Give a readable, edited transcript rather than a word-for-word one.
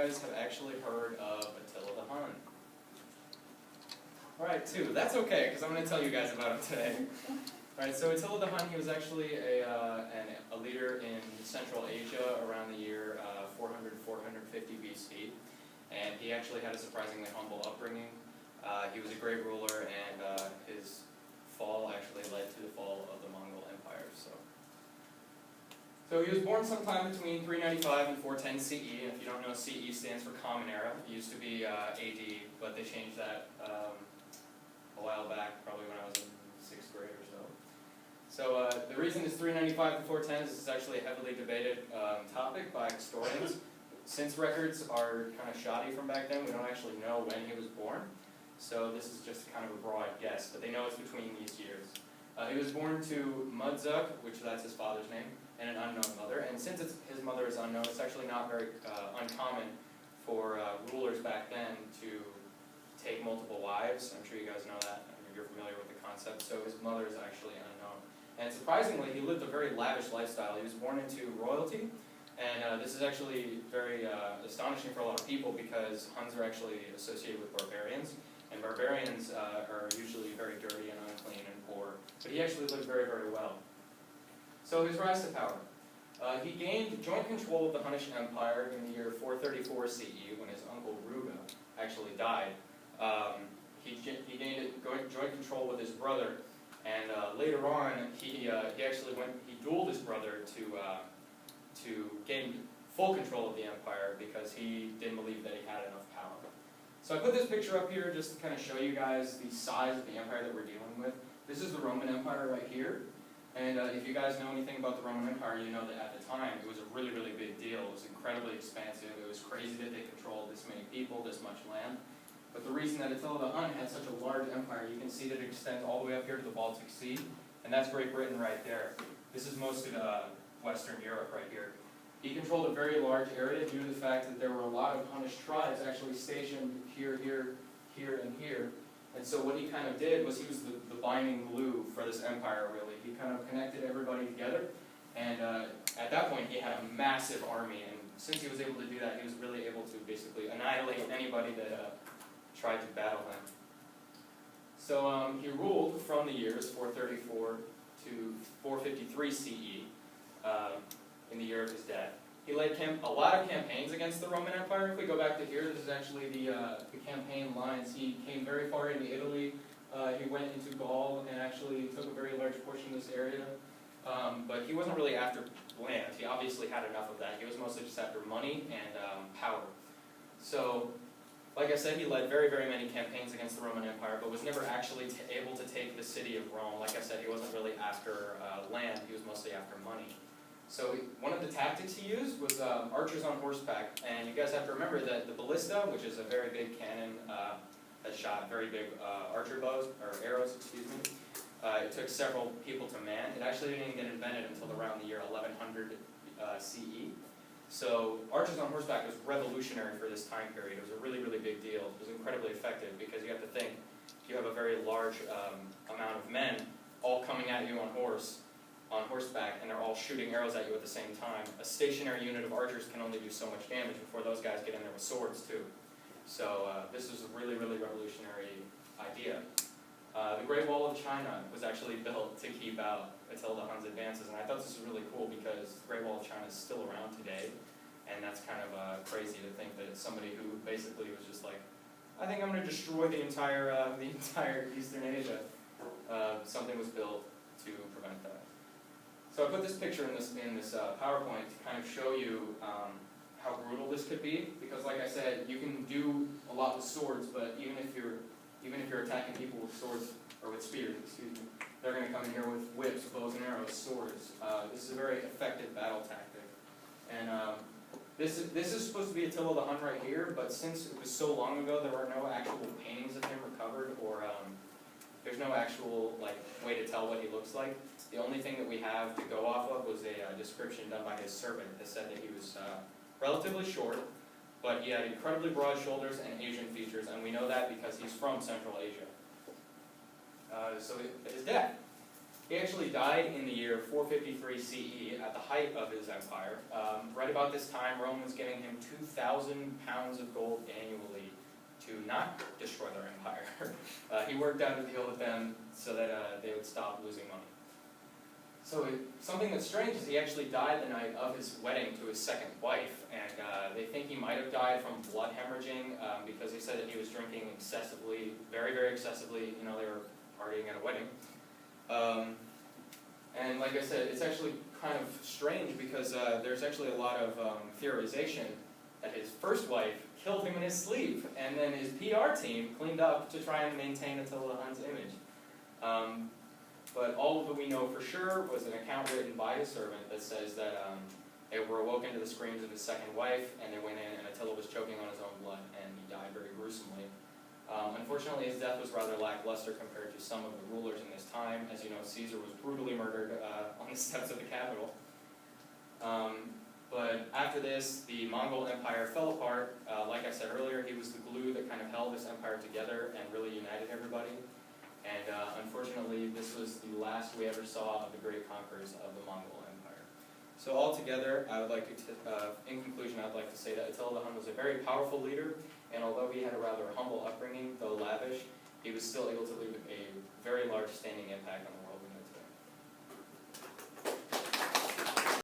guys have actually heard of Attila the Hun? Alright, 2. That's okay, because I'm going to tell you guys about him today. Alright, so Attila the Hun, he was actually a leader in Central Asia around the year 400-450 BC. And he actually had a surprisingly humble upbringing. He was a great ruler, and his fall actually led to the fall of the Mongol Empire. So he was born sometime between 395 and 410 CE. If you don't know, CE stands for Common Era. It used to be AD, but they changed that a while back, probably when I was in 6th grade or so. So the reason it's 395 to 410 is it's actually a heavily debated topic by historians. Since records are kind of shoddy from back then, we don't actually know when he was born. So this is just kind of a broad guess, but they know it's between these years. He was born to Mudzuk, which that's his father's name, and an unknown mother. And since his mother is unknown, it's actually not very uncommon for rulers back then to take multiple wives. I'm sure you guys know that. You're familiar with the concept. So his mother is actually unknown. And surprisingly, he lived a very lavish lifestyle. He was born into royalty. And this is actually very astonishing for a lot of people because Huns are actually associated with barbarians. And barbarians are usually very dirty and unclean and poor. But he actually lived very, very well. So his rise to power. He gained joint control of the Hunnish Empire in the year 434 CE when his uncle Ruga actually died. He gained joint control with his brother, and later on he dueled his brother to gain full control of the empire because he didn't believe that he had enough power. So I put this picture up here just to kind of show you guys the size of the empire that we're dealing with. This is the Roman Empire right here. And if you guys know anything about the Roman Empire, you know that at the time it was a really, really big deal. It was incredibly expansive. It was crazy that they controlled this many people, this much land. But the reason that Attila the Hun had such a large empire, you can see that it extends all the way up here to the Baltic Sea. And that's Great Britain right there. This is most of Western Europe right here. He controlled a very large area due to the fact that there were a lot of Hunnish tribes actually stationed here, here, here, and here. And so what he kind of did was he was the binding glue for this empire, really. He kind of connected everybody together. And at that point, he had a massive army. And since he was able to do that, he was really able to basically annihilate anybody that tried to battle him. So he ruled from the years 434 to 453 CE in the year of his death. He led a lot of campaigns against the Roman Empire. If we go back to here, this is actually the campaign lines. He came very far into Italy. He went into Gaul and actually took a very large portion of this area. But he wasn't really after land. He obviously had enough of that. He was mostly just after money and power. So, like I said, he led very, very many campaigns against the Roman Empire, but was never actually able to take the city of Rome. Like I said, he wasn't really after land. He was mostly after money. So one of the tactics he used was archers on horseback. And you guys have to remember that the ballista, which is a very big cannon that shot very big archer bows, or arrows, excuse me, it took several people to man. It actually didn't even get invented until around the year 1100 CE. So archers on horseback was revolutionary for this time period. It was a really, really big deal. It was incredibly effective because you have to think, if you have a very large amount of men all coming at you on horseback, and they're all shooting arrows at you at the same time, a stationary unit of archers can only do so much damage before those guys get in there with swords too. So this was a really, really revolutionary idea. The Great Wall of China was actually built to keep out Attila the Hun's advances, and I thought this was really cool because the Great Wall of China is still around today, and that's kind of crazy to think that somebody who basically was just like, I think I'm going to destroy the entire Eastern Asia. Something was built to prevent that. So I put this picture in this PowerPoint to kind of show you how brutal this could be, because like I said, you can do a lot with swords, but even if you're attacking people with swords, or with spears, excuse me, they're going to come in here with whips, bows and arrows, swords. This is a very effective battle tactic. And this is supposed to be Attila the Hun right here, but since it was so long ago, there were no actual paintings of him recovered, or there's no actual way to tell what he looks like. The only thing that we have to go off of was a description done by his servant that said that he was relatively short, but he had incredibly broad shoulders and Asian features, and we know that because he's from Central Asia. So his death. He actually died in the year 453 CE at the height of his empire. Right about this time, Rome was giving him 2,000 pounds of gold annually to not destroy their empire. He worked out a deal with them so that they would stop losing money. So something that's strange is he actually died the night of his wedding to his second wife, and they think he might have died from blood hemorrhaging because they said that he was drinking excessively, very, very excessively. You know, they were partying at a wedding. And like I said, it's actually kind of strange because there's actually a lot of theorization that his first wife killed him in his sleep, and then his PR team cleaned up to try and maintain Attila the Hun's image. But all that we know for sure was an account written by his servant that says that they were awoken to the screams of his second wife, and they went in, and Attila was choking on his own blood, and he died very gruesomely. Unfortunately, his death was rather lackluster compared to some of the rulers in this time. As you know, Caesar was brutally murdered on the steps of the Capitol. But after this, the Mongol Empire fell apart. Like I said earlier, he was the glue that kind of held this empire together and really united everybody. And unfortunately, this was the last we ever saw of the great conquerors of the Mongol Empire. So altogether, I would like to, in conclusion, I would like to say that Attila the Hun was a very powerful leader, and although he had a rather humble upbringing, though lavish, he was still able to leave a very large standing impact on the world.